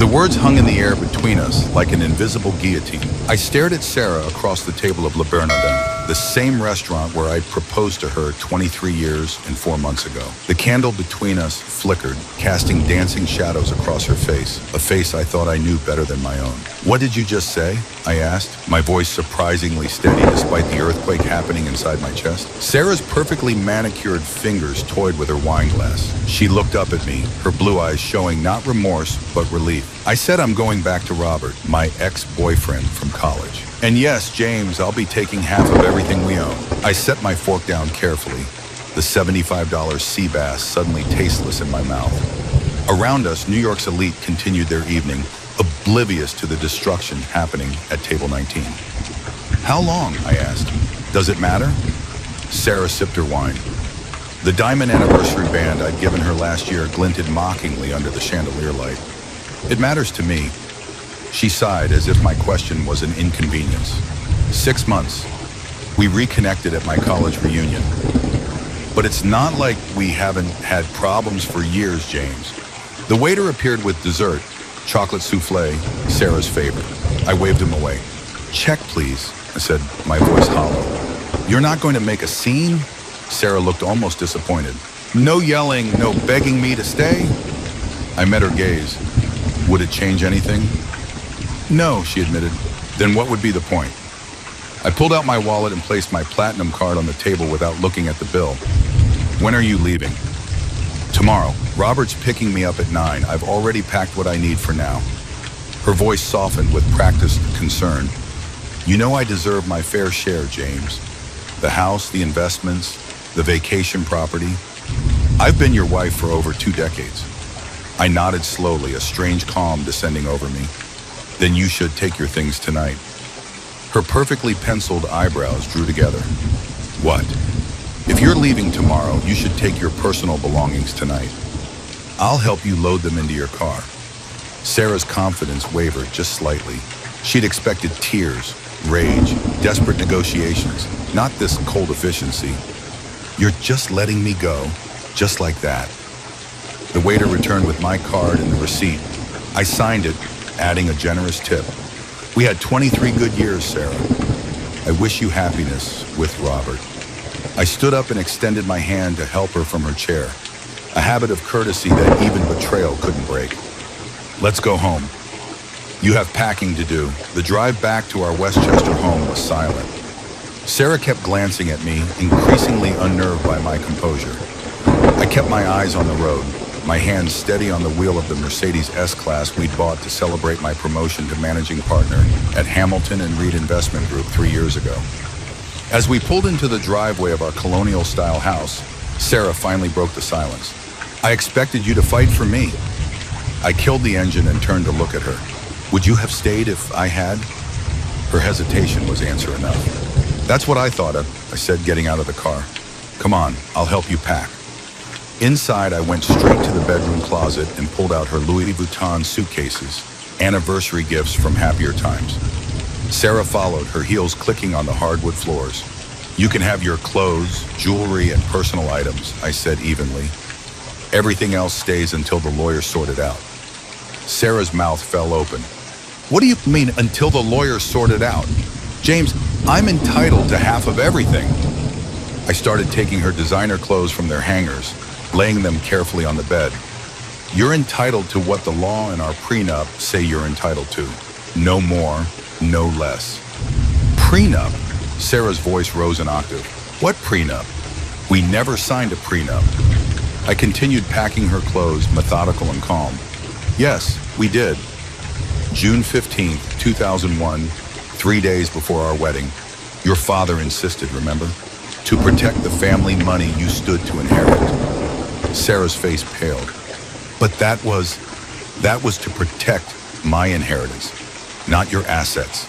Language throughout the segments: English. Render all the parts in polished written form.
The words hung in the air between us like an invisible guillotine. I stared at Sarah across the table of Le Bernardin, the same restaurant where I'd proposed to her 23 years and 4 months ago. The candle between us flickered, casting dancing shadows across her face, a face I thought I knew better than my own. "What did you just say?" I asked, my voice surprisingly steady despite the earthquake happening inside my chest. Sarah's perfectly manicured fingers toyed with her wine glass. She looked up at me, her blue eyes showing not remorse, but relief. "I said I'm going back to Robert, my ex-boyfriend from college. And yes, James, I'll be taking half of everything we own." I set my fork down carefully, the $75 sea bass suddenly tasteless in my mouth. Around us, New York's elite continued their evening, oblivious to the destruction happening at table 19. "How long?" I asked. "Does it matter?" Sarah sipped her wine. The diamond anniversary band I'd given her last year glinted mockingly under the chandelier light. "It matters to me." She sighed as if my question was an inconvenience. 6 months. We reconnected at my college reunion. "But it's not like we haven't had problems for years, James." The waiter appeared with dessert, chocolate souffle, Sarah's favorite. I waved him away. "Check, please," I said, my voice hollow. "You're not going to make a scene?" Sarah looked almost disappointed. "No yelling, no begging me to stay?" I met her gaze. Would it change anything? "No," she admitted. "Then what would be the point?" I pulled out my wallet and placed my platinum card on the table without looking at the bill. "When are you leaving?" "Tomorrow. Robert's picking me up at 9. I've already packed what I need for now." Her voice softened with practiced concern. "You know I deserve my fair share, James. The house, the investments, the vacation property. I've been your wife for over 2 decades. I nodded slowly, a strange calm descending over me. "Then you should take your things tonight." Her perfectly penciled eyebrows drew together. "What?" "If you're leaving tomorrow, you should take your personal belongings tonight. I'll help you load them into your car." Sarah's confidence wavered just slightly. She'd expected tears, rage, desperate negotiations, not this cold efficiency. "You're just letting me go, just like that." The waiter returned with my card and the receipt. I signed it, adding a generous tip. "We had 23 good years, Sarah. I wish you happiness with Robert." I stood up and extended my hand to help her from her chair, a habit of courtesy that even betrayal couldn't break. "Let's go home. You have packing to do." The drive back to our Westchester home was silent. Sarah kept glancing at me, increasingly unnerved by my composure. I kept my eyes on the road, my hands steady on the wheel of the Mercedes S-Class we'd bought to celebrate my promotion to managing partner at Hamilton and Reed Investment Group 3 years ago. As we pulled into the driveway of our colonial-style house, Sarah finally broke the silence. "I expected you to fight for me." I killed the engine and turned to look at her. "Would you have stayed if I had?" Her hesitation was answer enough. "That's what I thought of," I said, getting out of the car. "Come on, I'll help you pack." Inside, I went straight to the bedroom closet and pulled out her Louis Vuitton suitcases, anniversary gifts from happier times. Sarah followed, her heels clicking on the hardwood floors. "You can have your clothes, jewelry, and personal items," I said evenly. "Everything else stays until the lawyers sort it out." Sarah's mouth fell open. "What do you mean, until the lawyers sort it out? James, I'm entitled to half of everything." I started taking her designer clothes from their hangers, laying them carefully on the bed. "You're entitled to what the law and our prenup say you're entitled to. No more, no less." "Prenup?" Sarah's voice rose an octave. "What prenup? We never signed a prenup." I continued packing her clothes, methodical and calm. "Yes, we did. June 15th, 2001, 3 days before our wedding. Your father insisted, remember? To protect the family money you stood to inherit." Sarah's face paled. "But that was to protect my inheritance, not your assets."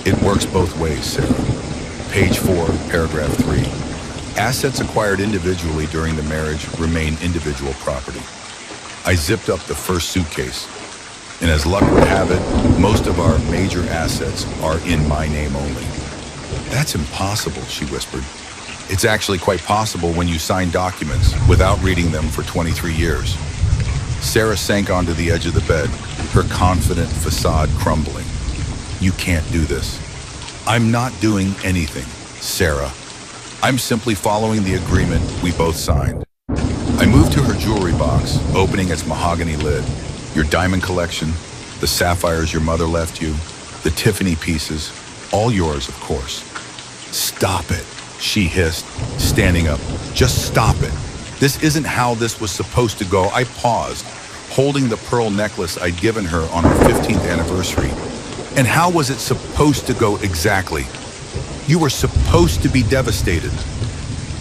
"It works both ways, Sarah." Page 4, paragraph 3. "Assets acquired individually during the marriage remain individual property." I zipped up the first suitcase, and as luck would have it, most of our major assets are in my name only. "That's impossible," she whispered. "It's actually quite possible when you sign documents without reading them for 23 years. Sarah sank onto the edge of the bed, her confident facade crumbling. "You can't do this." "I'm not doing anything, Sarah. I'm simply following the agreement we both signed." I moved to her jewelry box, opening its mahogany lid. "Your diamond collection, the sapphires your mother left you, the Tiffany pieces, all yours, of course." "Stop it," she hissed, standing up. "Just stop it. This isn't how this was supposed to go." I paused, holding the pearl necklace I'd given her on our 15th anniversary. "And how was it supposed to go exactly? You were supposed to be devastated."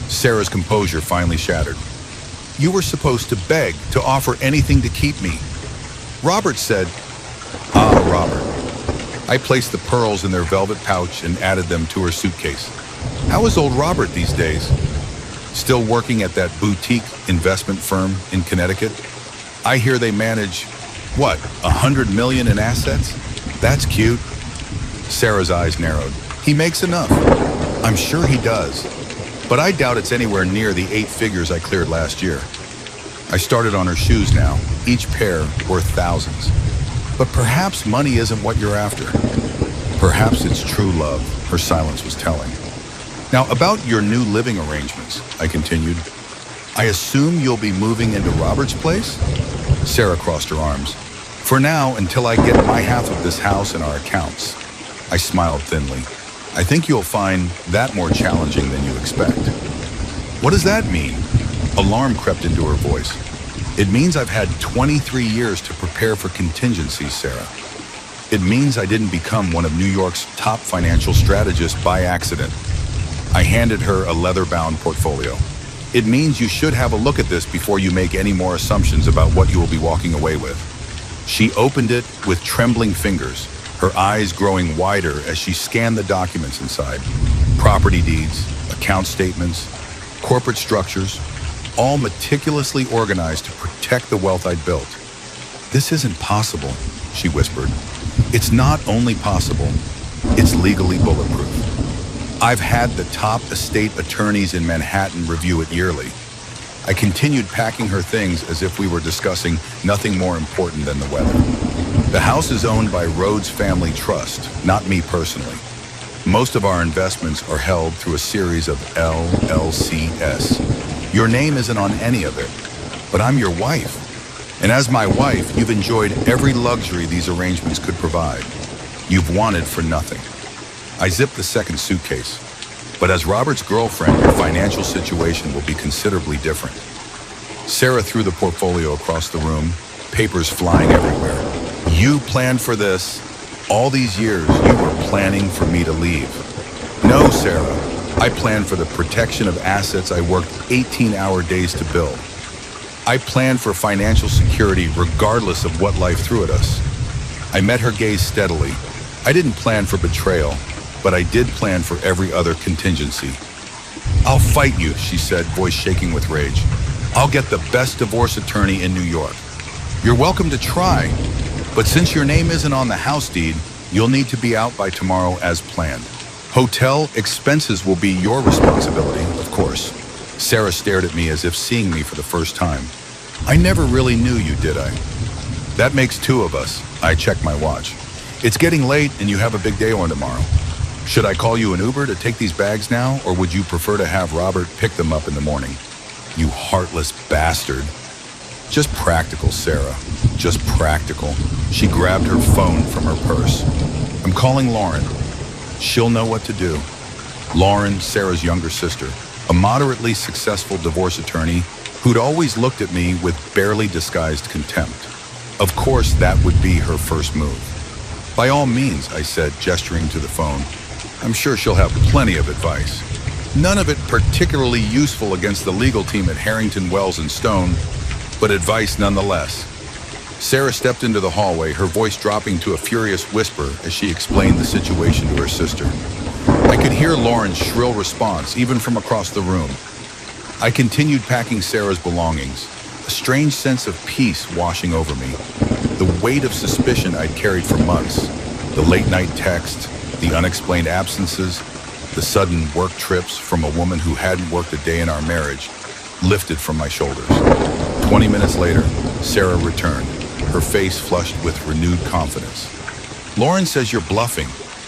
Sarah's composure finally shattered. "You were supposed to beg, to offer anything to keep me." Robert said, "Ah, Robert." I placed the pearls in their velvet pouch and added them to her suitcase. "How is old Robert these days? Still working at that boutique investment firm in Connecticut? I hear they manage, what, 100 million in assets? That's cute." Sarah's eyes narrowed. "He makes enough." "I'm sure he does, but I doubt it's anywhere near the 8 figures I cleared last year." I started on her shoes now, each pair worth thousands. "But perhaps money isn't what you're after. Perhaps it's true love," her silence was telling. "Now, about your new living arrangements," I continued. "I assume you'll be moving into Robert's place?" Sarah crossed her arms. "For now, until I get my half of this house and our accounts." I smiled thinly. "I think you'll find that more challenging than you expect." "What does that mean?" Alarm crept into her voice. "It means I've had 23 years to prepare for contingencies, Sarah. It means I didn't become one of New York's top financial strategists by accident." I handed her a leather-bound portfolio. "It means you should have a look at this before you make any more assumptions about what you will be walking away with." She opened it with trembling fingers, her eyes growing wider as she scanned the documents inside. Property deeds, account statements, corporate structures, all meticulously organized to protect the wealth I'd built. "This isn't possible," she whispered. "It's not only possible, it's legally bulletproof. I've had the top estate attorneys in Manhattan review it yearly." I continued packing her things as if we were discussing nothing more important than the weather. "The house is owned by Rhodes Family Trust, not me personally. Most of our investments are held through a series of LLCs. Your name isn't on any of it, but I'm your wife. And as my wife, you've enjoyed every luxury these arrangements could provide. You've wanted for nothing." I zipped the second suitcase. "But as Robert's girlfriend, your financial situation will be considerably different." Sarah threw the portfolio across the room, papers flying everywhere. "You planned for this. All these years, you were planning for me to leave." "No, Sarah. I planned for the protection of assets I worked 18-hour days to build. I planned for financial security regardless of what life threw at us." I met her gaze steadily. "I didn't plan for betrayal, but I did plan for every other contingency." "I'll fight you," she said, voice shaking with rage. "I'll get the best divorce attorney in New York." "You're welcome to try, but since your name isn't on the house deed, you'll need to be out by tomorrow as planned. Hotel expenses will be your responsibility, of course." Sarah stared at me as if seeing me for the first time. "I never really knew you, did I?" "That makes 2 of us." I checked my watch. "It's getting late and you have a big day on tomorrow. Should I call you an Uber to take these bags now, or would you prefer to have Robert pick them up in the morning?" "You heartless bastard." "Just practical, Sarah. Just practical." She grabbed her phone from her purse. "I'm calling Lauren. She'll know what to do." Lauren, Sarah's younger sister, a moderately successful divorce attorney who'd always looked at me with barely disguised contempt. Of course, that would be her first move. "By all means," I said, gesturing to the phone. "I'm sure she'll have plenty of advice. None of it particularly useful against the legal team at Harrington, Wells & Stone, but advice nonetheless." Sarah stepped into the hallway, her voice dropping to a furious whisper as she explained the situation to her sister. I could hear Lauren's shrill response, even from across the room. I continued packing Sarah's belongings, a strange sense of peace washing over me. The weight of suspicion I'd carried for months, the late-night texts, the unexplained absences, the sudden work trips from a woman who hadn't worked a day in our marriage, lifted from my shoulders. 20 minutes later, Sarah returned, her face flushed with renewed confidence. Lauren says you're bluffing.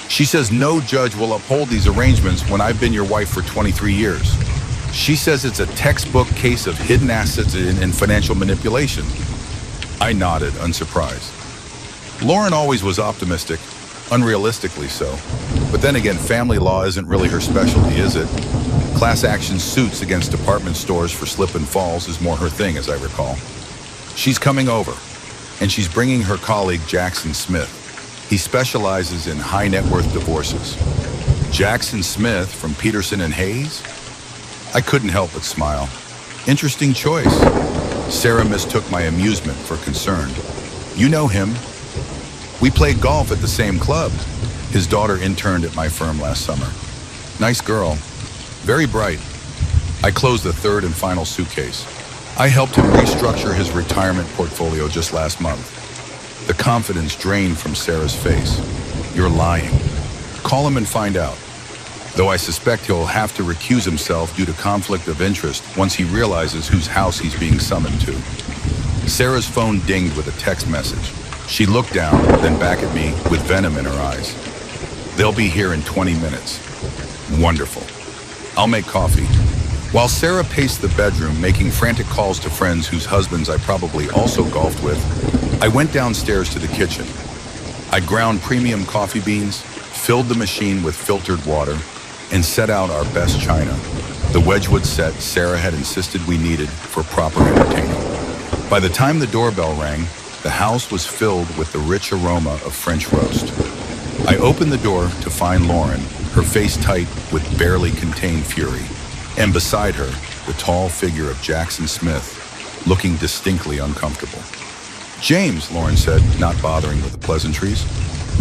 She says no judge will uphold these arrangements when I've been your wife for 23 years. She says it's a textbook case of hidden assets and financial manipulation. I nodded, unsurprised. Lauren always was optimistic, unrealistically so. But then again, family law isn't really her specialty, is it? Class action suits against department stores for slip and falls is more her thing, as I recall. She's coming over, and she's bringing her colleague Jackson Smith. He specializes in high net worth divorces. Jackson Smith from Peterson and Hayes? I couldn't help but smile. Interesting choice. Sarah mistook my amusement for concern. You know him. We played golf at the same club. His daughter interned at my firm last summer. Nice girl. Very bright. I closed the third and final suitcase. I helped him restructure his retirement portfolio just last month. The confidence drained from Sarah's face. You're lying. Call him and find out. Though I suspect he'll have to recuse himself due to conflict of interest once he realizes whose house he's being summoned to. Sarah's phone dinged with a text message. She looked down, then back at me with venom in her eyes. They'll be here in 20 minutes. Wonderful. I'll make coffee. While Sarah paced the bedroom, making frantic calls to friends whose husbands I probably also golfed with, I went downstairs to the kitchen. I ground premium coffee beans, filled the machine with filtered water, and set out our best china, the Wedgwood set Sarah had insisted we needed for proper entertaining. By the time the doorbell rang, the house was filled with the rich aroma of French roast. I opened the door to find Lauren, her face tight with barely contained fury, and beside her, the tall figure of Jackson Smith, looking distinctly uncomfortable. James, Lauren said, not bothering with the pleasantries,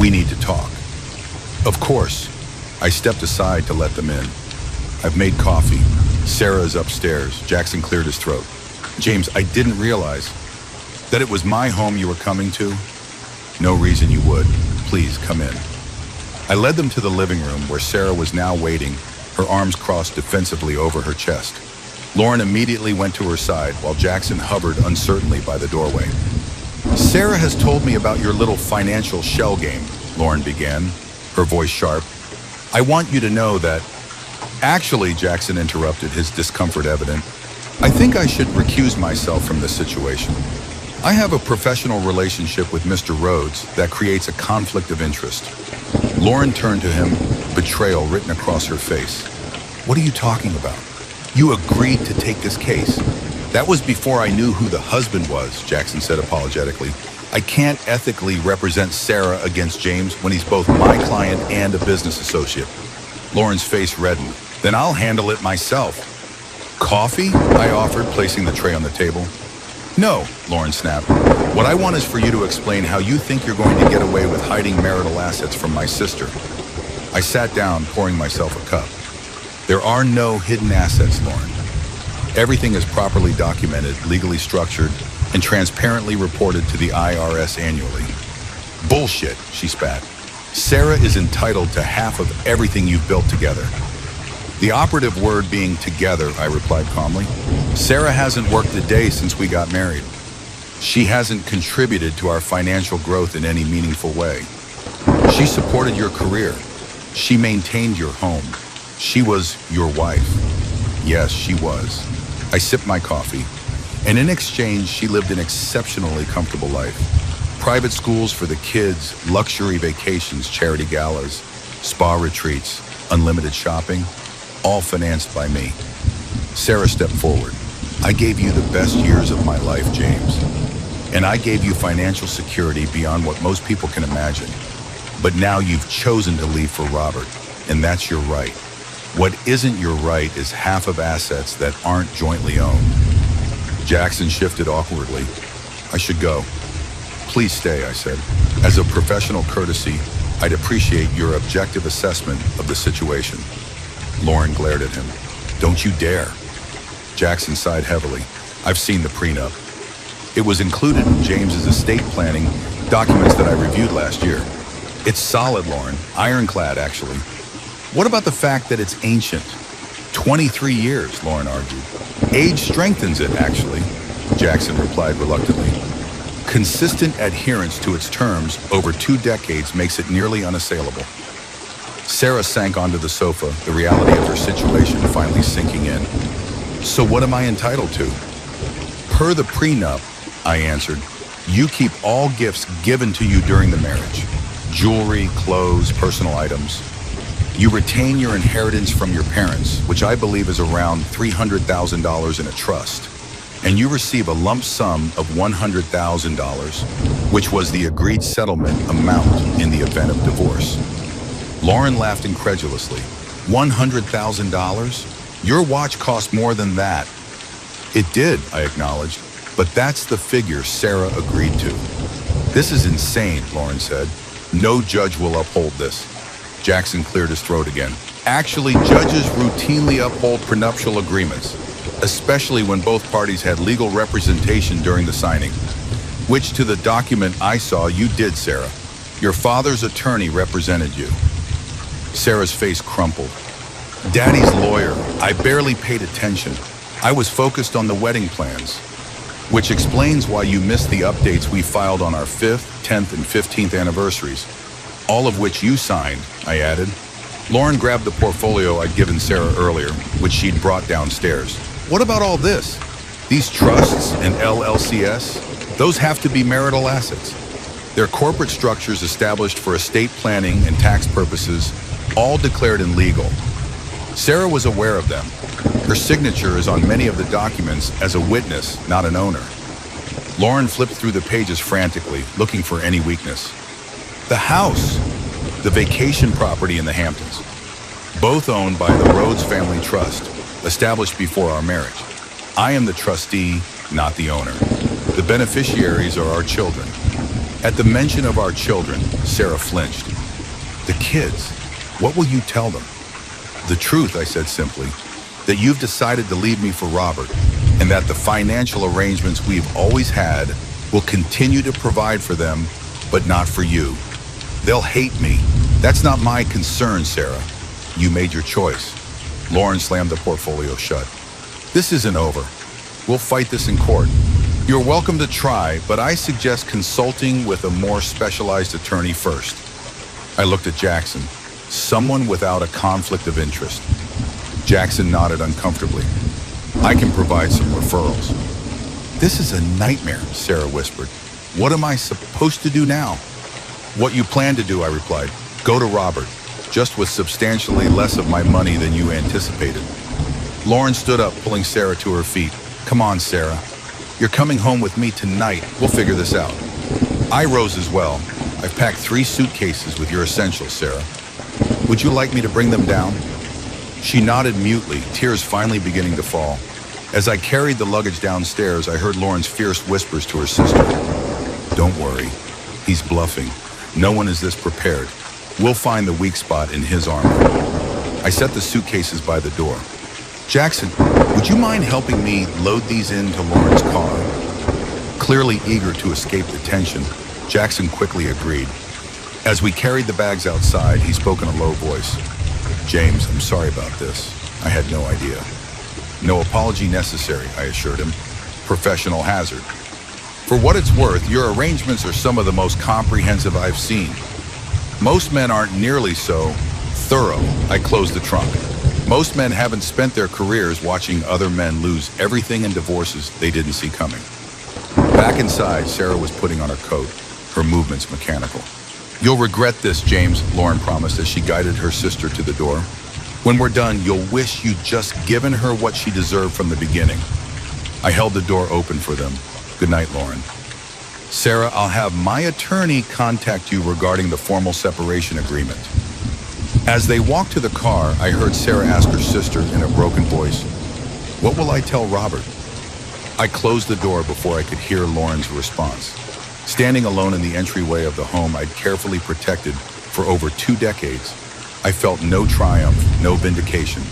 we need to talk. Of course. I stepped aside to let them in. I've made coffee. Sarah is upstairs. Jackson cleared his throat. James, I didn't realize that it was my home you were coming to. No reason you would. Please, come in. I led them to the living room where Sarah was now waiting, her arms crossed defensively over her chest. Lauren immediately went to her side while Jackson hovered uncertainly by the doorway. Sarah has told me about your little financial shell game, Lauren began, her voice sharp. I want you to know that... Actually, Jackson interrupted, his discomfort evident. I think I should recuse myself from this situation. I have a professional relationship with Mr. Rhodes that creates a conflict of interest. Lauren turned to him, betrayal written across her face. What are you talking about? You agreed to take this case. That was before I knew who the husband was, Jackson said apologetically. I can't ethically represent Sarah against James when he's both my client and a business associate. Lauren's face reddened. Then I'll handle it myself. Coffee? I offered, placing the tray on the table. No, Lauren snapped. What I want is for you to explain how you think you're going to get away with hiding marital assets from my sister. I sat down, pouring myself a cup. There are no hidden assets, Lauren. Everything is properly documented, legally structured, and transparently reported to the IRS annually. Bullshit, she spat. Sarah is entitled to half of everything you've built together. The operative word being together, I replied calmly. Sarah hasn't worked a day since we got married. She hasn't contributed to our financial growth in any meaningful way. She supported your career. She maintained your home. She was your wife. Yes, she was. I sipped my coffee, and in exchange, she lived an exceptionally comfortable life. Private schools for the kids, luxury vacations, charity galas, spa retreats, unlimited shopping, all financed by me. Sarah stepped forward. I gave you the best years of my life, James. And I gave you financial security beyond what most people can imagine. But now you've chosen to leave for Robert, and that's your right. What isn't your right is half of assets that aren't jointly owned. Jackson shifted awkwardly. I should go. Please stay, I said. As a professional courtesy, I'd appreciate your objective assessment of the situation. Lauren glared at him. Don't you dare. Jackson sighed heavily. I've seen the prenup. It was included in James's estate planning documents that I reviewed last year. It's solid, Lauren. Ironclad, actually. What about the fact that it's ancient? 23 years, Lauren argued. Age strengthens it, actually, Jackson replied reluctantly. Consistent adherence to its terms over 2 decades makes it nearly unassailable. Sarah sank onto the sofa, the reality of her situation finally sinking in. So what am I entitled to? Per the prenup, I answered, you keep all gifts given to you during the marriage. Jewelry, clothes, personal items. You retain your inheritance from your parents, which I believe is around $300,000 in a trust. And you receive a lump sum of $100,000, which was the agreed settlement amount in the event of divorce. Lauren laughed incredulously. $100,000? Your watch cost more than that. It did, I acknowledged, but that's the figure Sarah agreed to. This is insane, Lauren said. No judge will uphold this. Jackson cleared his throat again. Actually, judges routinely uphold prenuptial agreements, especially when both parties had legal representation during the signing, which to the document I saw you did, Sarah. Your father's attorney represented you. Sarah's face crumpled. Daddy's lawyer. I barely paid attention. I was focused on the wedding plans, which explains why you missed the updates we filed on our 5th, 10th, and 15th anniversaries, all of which you signed, I added. Lauren grabbed the portfolio I'd given Sarah earlier, which she'd brought downstairs. What about all this? These trusts and LLCS, those have to be marital assets. They're corporate structures established for estate planning and tax purposes, all declared in legal. Sarah was aware of them. Her signature is on many of the documents as a witness, not an owner. Lauren flipped through the pages frantically, looking for any weakness. The house, the vacation property in the Hamptons, both owned by the Rhodes Family Trust, established before our marriage. I am the trustee, not the owner. The beneficiaries are our children. At the mention of our children, Sarah flinched. The kids, what will you tell them? The truth, I said simply, that you've decided to leave me for Robert, and that the financial arrangements we've always had will continue to provide for them, but not for you. They'll hate me. That's not my concern, Sarah. You made your choice. Lauren slammed the portfolio shut. This isn't over. We'll fight this in court. You're welcome to try, but I suggest consulting with a more specialized attorney first. I looked at Jackson, someone without a conflict of interest. Jackson nodded uncomfortably. I can provide some referrals. This is a nightmare, Sarah whispered. What am I supposed to do now? What you plan to do, I replied. Go to Robert, just with substantially less of my money than you anticipated. Lauren stood up, pulling Sarah to her feet. Come on, Sarah. You're coming home with me tonight. We'll figure this out. I rose as well. I've packed 3 suitcases with your essentials, Sarah. Would you like me to bring them down? She nodded mutely, tears finally beginning to fall. As I carried the luggage downstairs, I heard Lauren's fierce whispers to her sister. Don't worry. He's bluffing. No one is this prepared. We'll find the weak spot in his armor. I set the suitcases by the door. Jackson, would you mind helping me load these into Lauren's car? Clearly eager to escape detention, Jackson quickly agreed. As we carried the bags outside, he spoke in a low voice. James, I'm sorry about this. I had no idea. No apology necessary, I assured him. Professional hazard. For what it's worth, your arrangements are some of the most comprehensive I've seen. Most men aren't nearly so thorough. I closed the trunk. Most men haven't spent their careers watching other men lose everything in divorces they didn't see coming. Back inside, Sarah was putting on her coat, her movements mechanical. You'll regret this, James, Lauren promised as she guided her sister to the door. When we're done, you'll wish you'd just given her what she deserved from the beginning. I held the door open for them. Good night, Lauren. Sarah, I'll have my attorney contact you regarding the formal separation agreement. As they walked to the car, I heard Sarah ask her sister in a broken voice, what will I tell Robert? I closed the door before I could hear Lauren's response. Standing alone in the entryway of the home I'd carefully protected for over 2 decades, I felt no triumph, no vindication,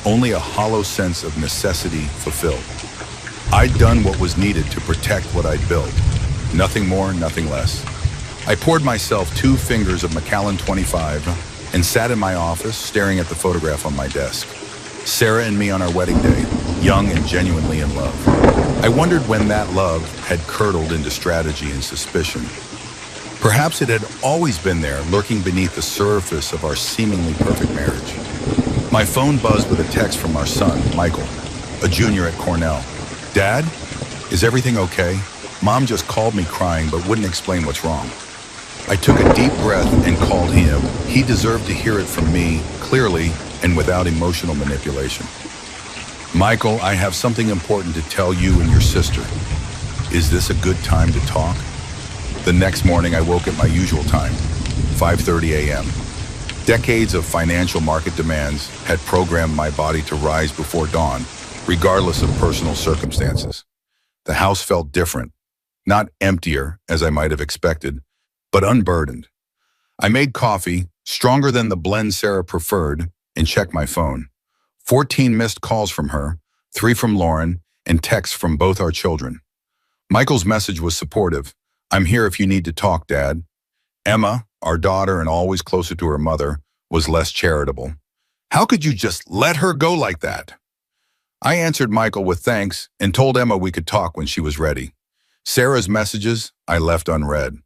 only a hollow sense of necessity fulfilled. I'd done what was needed to protect what I'd built. Nothing more, nothing less. I poured myself 2 fingers of Macallan 25 and sat in my office staring at the photograph on my desk. Sarah and me on our wedding day, young and genuinely in love. I wondered when that love had curdled into strategy and suspicion. Perhaps it had always been there, lurking beneath the surface of our seemingly perfect marriage. My phone buzzed with a text from our son, Michael, a junior at Cornell. "Dad, is everything okay? Mom just called me crying but wouldn't explain what's wrong." I took a deep breath and called him. He deserved to hear it from me, clearly and without emotional manipulation. "Michael, I have something important to tell you and your sister. Is this a good time to talk?" The next morning, I woke at my usual time, 5:30 a.m. Decades of financial market demands had programmed my body to rise before dawn, regardless of personal circumstances. The house felt different, not emptier, as I might have expected, but unburdened. I made coffee, stronger than the blend Sarah preferred, and checked my phone. 14 missed calls from her, 3 from Lauren, and texts from both our children. Michael's message was supportive. "I'm here if you need to talk, Dad." Emma, our daughter and always closer to her mother, was less charitable. "How could you just let her go like that?" I answered Michael with thanks and told Emma we could talk when she was ready. Sarah's messages I left unread.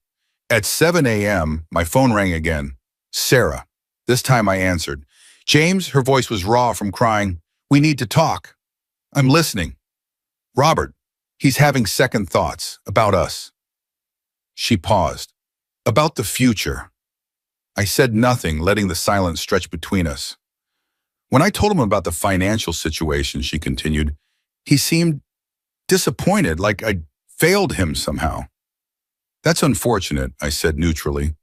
At 7 a.m., my phone rang again. Sarah. This time I answered. "James," her voice was raw from crying, "we need to talk." "I'm listening." "Robert, he's having second thoughts about us." She paused. "About the future." I said nothing, letting the silence stretch between us. "When I told him about the financial situation," she continued, "he seemed disappointed, like I'd failed him somehow." "That's unfortunate," I said neutrally.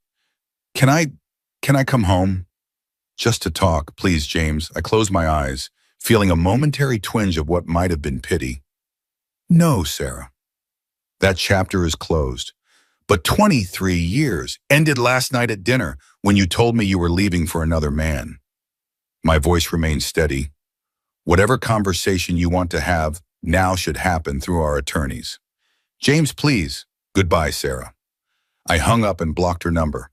Can I come home?" "Just to talk, please, James." I closed my eyes, feeling a momentary twinge of what might have been pity. "No, Sarah." That chapter is closed. But 23 years ended last night at dinner when you told me you were leaving for another man. My voice remained steady. "Whatever conversation you want to have now should happen through our attorneys." "James, please." "Goodbye, Sarah." I hung up and blocked her number.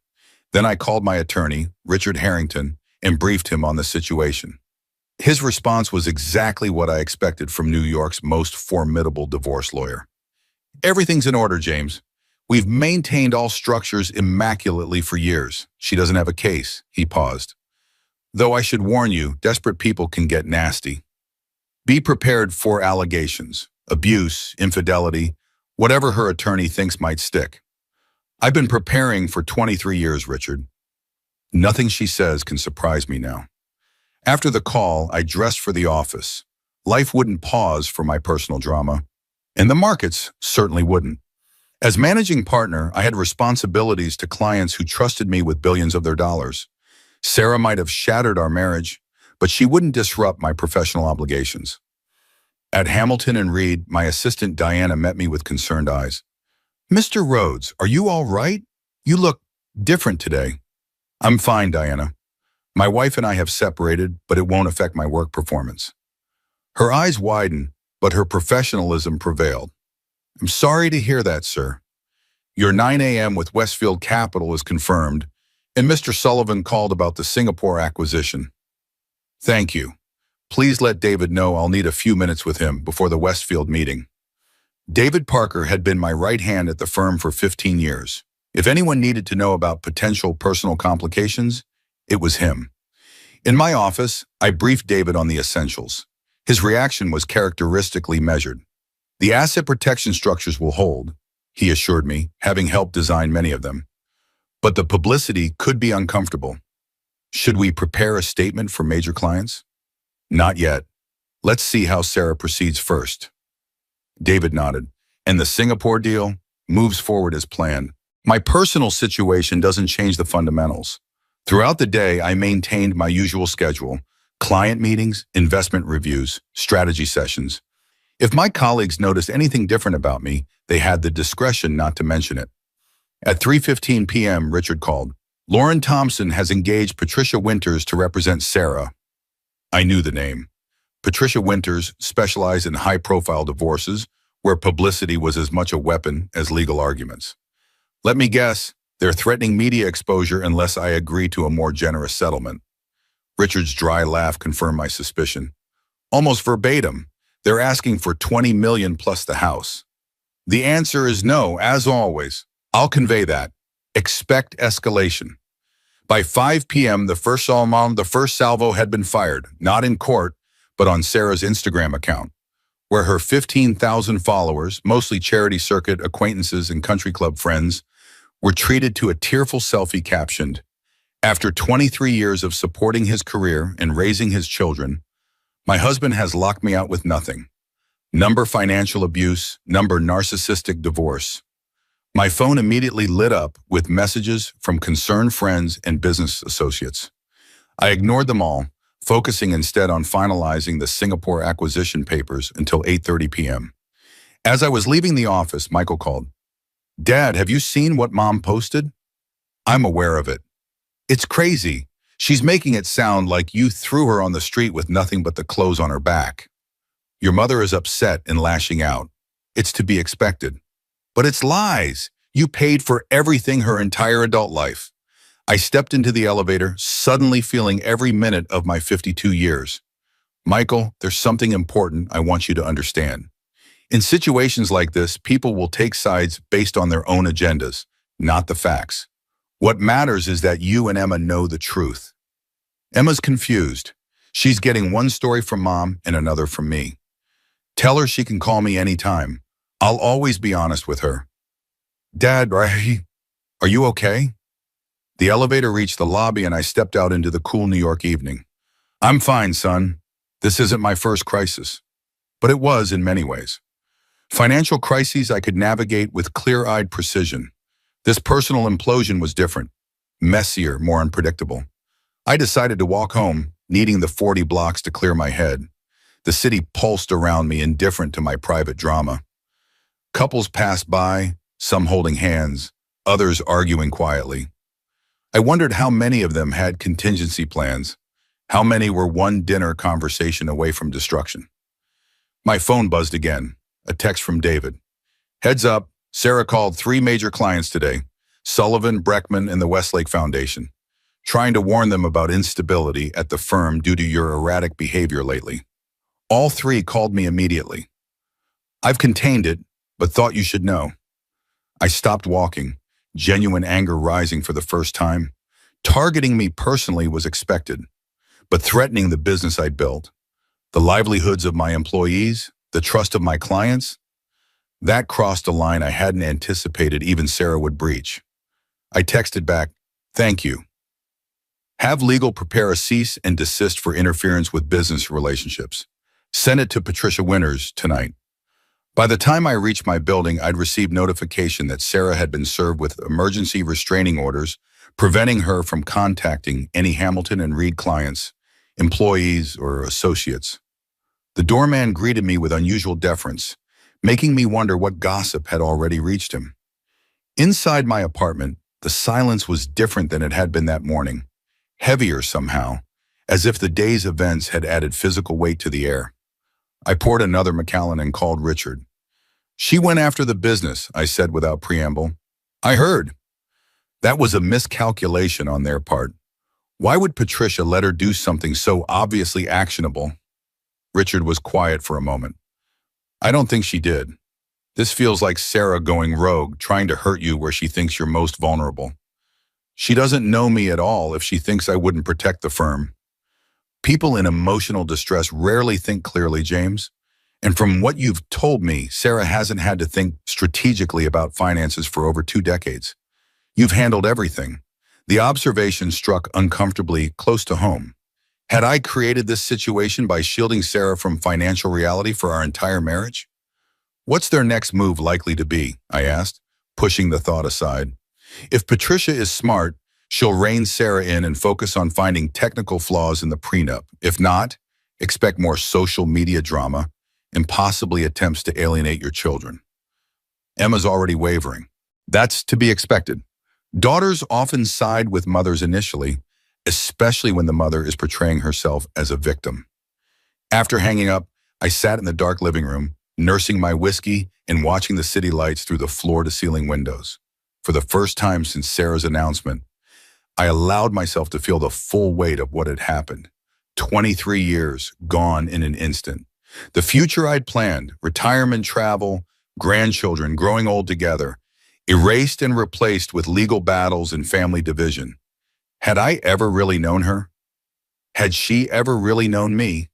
Then I called my attorney, Richard Harrington, and briefed him on the situation. His response was exactly what I expected from New York's most formidable divorce lawyer. "Everything's in order, James. We've maintained all structures immaculately for years. She doesn't have a case." He paused. "Though I should warn you, desperate people can get nasty. Be prepared for allegations, abuse, infidelity, whatever her attorney thinks might stick." "I've been preparing for 23 years, Richard." Nothing she says can surprise me now. After the call, I dressed for the office. Life wouldn't pause for my personal drama, and the markets certainly wouldn't. As managing partner, I had responsibilities to clients who trusted me with billions of their dollars. Sarah might have shattered our marriage, but she wouldn't disrupt my professional obligations. At Hamilton and Reed, my assistant Diana met me with concerned eyes. "Mr. Rhodes, are you all right? You look different today." "I'm fine, Diana. My wife and I have separated, but it won't affect my work performance." Her eyes widened, but her professionalism prevailed. "I'm sorry to hear that, sir. Your 9 a.m. with Westfield Capital is confirmed, and Mr. Sullivan called about the Singapore acquisition." "Thank you. Please let David know I'll need a few minutes with him before the Westfield meeting." David Parker had been my right hand at the firm for 15 years. If anyone needed to know about potential personal complications, it was him. In my office, I briefed David on the essentials. His reaction was characteristically measured. "The asset protection structures will hold," he assured me, having helped design many of them. "But the publicity could be uncomfortable. Should we prepare a statement for major clients?" "Not yet. Let's see how Sarah proceeds first." David nodded. "And the Singapore deal moves forward as planned. My personal situation doesn't change the fundamentals. Throughout the day, I maintained my usual schedule: client meetings, investment reviews, strategy sessions. If my colleagues noticed anything different about me, they had the discretion not to mention it. At 3:15 p.m., Richard called. "Lauren Thompson has engaged Patricia Winters to represent Sarah." I knew the name. Patricia Winters specialized in high-profile divorces where publicity was as much a weapon as legal arguments. "Let me guess, they're threatening media exposure unless I agree to a more generous settlement." Richard's dry laugh confirmed my suspicion. "Almost verbatim. They're asking for 20 million plus the house. The answer is no, as always. I'll convey that. Expect escalation. By 5 p.m., the first salvo had been fired, not in court, but on Sarah's Instagram account, where her 15,000 followers, mostly charity circuit acquaintances and country club friends, were treated to a tearful selfie captioned, "After 23 years of supporting his career and raising his children, my husband has locked me out with nothing. Number financial abuse, number narcissistic divorce." My phone immediately lit up with messages from concerned friends and business associates. I ignored them all, focusing instead on finalizing the Singapore acquisition papers until 8:30 p.m. As I was leaving the office, Michael called. "Dad, have you seen what Mom posted?" "I'm aware of it. It's crazy. She's making it sound like you threw her on the street with nothing but the clothes on her back. Your mother is upset and lashing out. It's to be expected. But it's lies. You paid for everything her entire adult life." I stepped into the elevator, suddenly feeling every minute of my 52 years. "Michael, there's something important I want you to understand. In situations like this, people will take sides based on their own agendas, not the facts. What matters is that you and Emma know the truth." Emma's confused. She's getting one story from Mom and another from me. "Tell her she can call me anytime. I'll always be honest with her." "Dad, are you okay?" The elevator reached the lobby and I stepped out into the cool New York evening. "I'm fine, son. This isn't my first crisis." But it was in many ways. Financial crises I could navigate with clear-eyed precision. This personal implosion was different, messier, more unpredictable. I decided to walk home, needing the 40 blocks to clear my head. The city pulsed around me, indifferent to my private drama. Couples passed by, some holding hands, others arguing quietly. I wondered how many of them had contingency plans, how many were one dinner conversation away from destruction. My phone buzzed again, a text from David. "Heads up, Sarah called 3 major clients today, Sullivan, Breckman, and the Westlake Foundation, trying to warn them about instability at the firm due to your erratic behavior lately. All 3 called me immediately. I've contained it, but thought you should know." I stopped walking, genuine anger rising for the first time. Targeting me personally was expected, but threatening the business I'd built, the livelihoods of my employees, the trust of my clients, that crossed a line I hadn't anticipated even Sarah would breach. I texted back, "Thank you. Have legal prepare a cease and desist for interference with business relationships. Send it to Patricia Winters tonight." By the time I reached my building, I'd received notification that Sarah had been served with emergency restraining orders, preventing her from contacting any Hamilton and Reed clients, employees, or associates. The doorman greeted me with unusual deference, making me wonder what gossip had already reached him. Inside my apartment, the silence was different than it had been that morning, heavier somehow, as if the day's events had added physical weight to the air. I poured another Macallan and called Richard. "She went after the business," I said without preamble. "I heard." That was a miscalculation on their part. Why would Patricia let her do something so obviously actionable? Richard was quiet for a moment. "I don't think she did. This feels like Sarah going rogue, trying to hurt you where she thinks you're most vulnerable. She doesn't know me at all if she thinks I wouldn't protect the firm. People in emotional distress rarely think clearly, James. And from what you've told me, Sarah hasn't had to think strategically about finances for over 2 decades. You've handled everything." The observation struck uncomfortably close to home. Had I created this situation by shielding Sarah from financial reality for our entire marriage? "What's their next move likely to be?" I asked, pushing the thought aside. "If Patricia is smart, she'll rein Sarah in and focus on finding technical flaws in the prenup. If not, expect more social media drama and possibly attempts to alienate your children." Emma's already wavering. "That's to be expected. Daughters often side with mothers initially, especially when the mother is portraying herself as a victim." After hanging up, I sat in the dark living room, nursing my whiskey and watching the city lights through the floor-to-ceiling windows. For the first time since Sarah's announcement, I allowed myself to feel the full weight of what had happened. 23 years, gone in an instant. The future I'd planned, retirement travel, grandchildren growing old together, erased and replaced with legal battles and family division. Had I ever really known her? Had she ever really known me?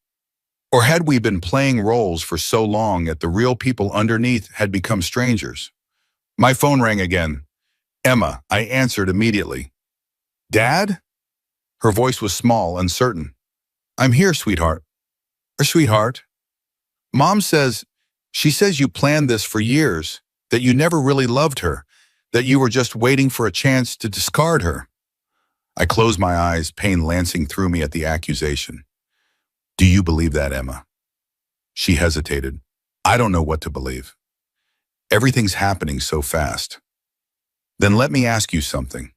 Or had we been playing roles for so long that the real people underneath had become strangers? My phone rang again. Emma, I answered immediately. Dad? Her voice was small, uncertain. I'm here, sweetheart. Sweetheart. She says you planned this for years, that you never really loved her, that you were just waiting for a chance to discard her. I closed my eyes, pain lancing through me at the accusation. Do you believe that, Emma? She hesitated. I don't know what to believe. Everything's happening so fast. Then let me ask you something.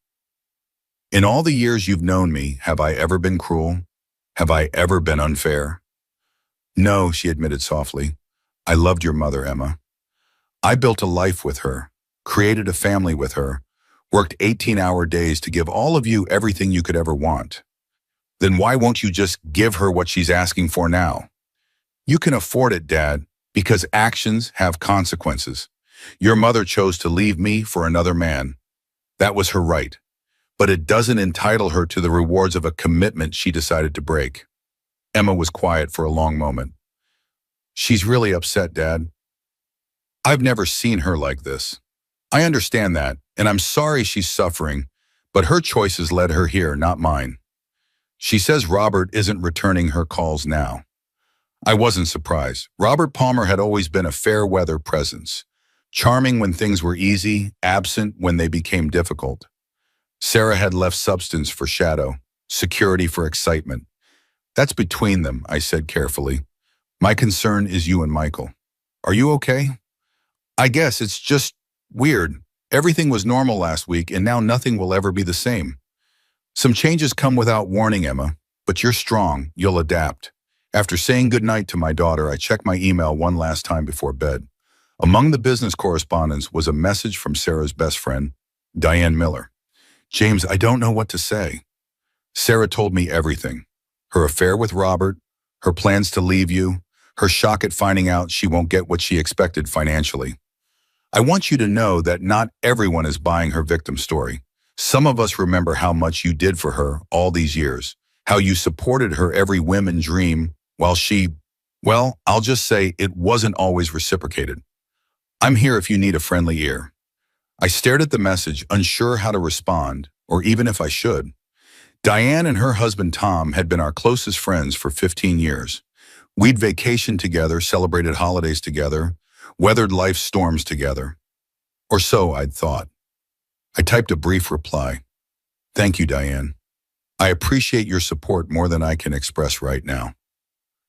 In all the years you've known me, have I ever been cruel? Have I ever been unfair? No, she admitted softly. I loved your mother, Emma. I built a life with her, created a family with her, worked 18-hour days to give all of you everything you could ever want. Then why won't you just give her what she's asking for now? You can afford it, Dad, because actions have consequences. Your mother chose to leave me for another man. That was her right. But it doesn't entitle her to the rewards of a commitment she decided to break. Emma was quiet for a long moment. She's really upset, Dad. I've never seen her like this. I understand that, and I'm sorry she's suffering, but her choices led her here, not mine. She says Robert isn't returning her calls now. I wasn't surprised. Robert Palmer had always been a fair-weather presence, charming when things were easy, absent when they became difficult. Sarah had left substance for shadow, security for excitement. That's between them, I said carefully. My concern is you and Michael. Are you okay? I guess it's just weird. Everything was normal last week, and now nothing will ever be the same. Some changes come without warning, Emma, but you're strong. You'll adapt. After saying goodnight to my daughter, I checked my email one last time before bed. Among the business correspondence was a message from Sarah's best friend, Diane Miller. James, I don't know what to say. Sarah told me everything. Her affair with Robert, her plans to leave you, her shock at finding out she won't get what she expected financially. I want you to know that not everyone is buying her victim story. Some of us remember how much you did for her all these years, how you supported her every whim and dream while well, I'll just say it wasn't always reciprocated. I'm here if you need a friendly ear. I stared at the message, unsure how to respond, or even if I should. Diane and her husband Tom had been our closest friends for 15 years. We'd vacationed together, celebrated holidays together, weathered life's storms together. Or so I'd thought. I typed a brief reply. Thank you, Diane. I appreciate your support more than I can express right now.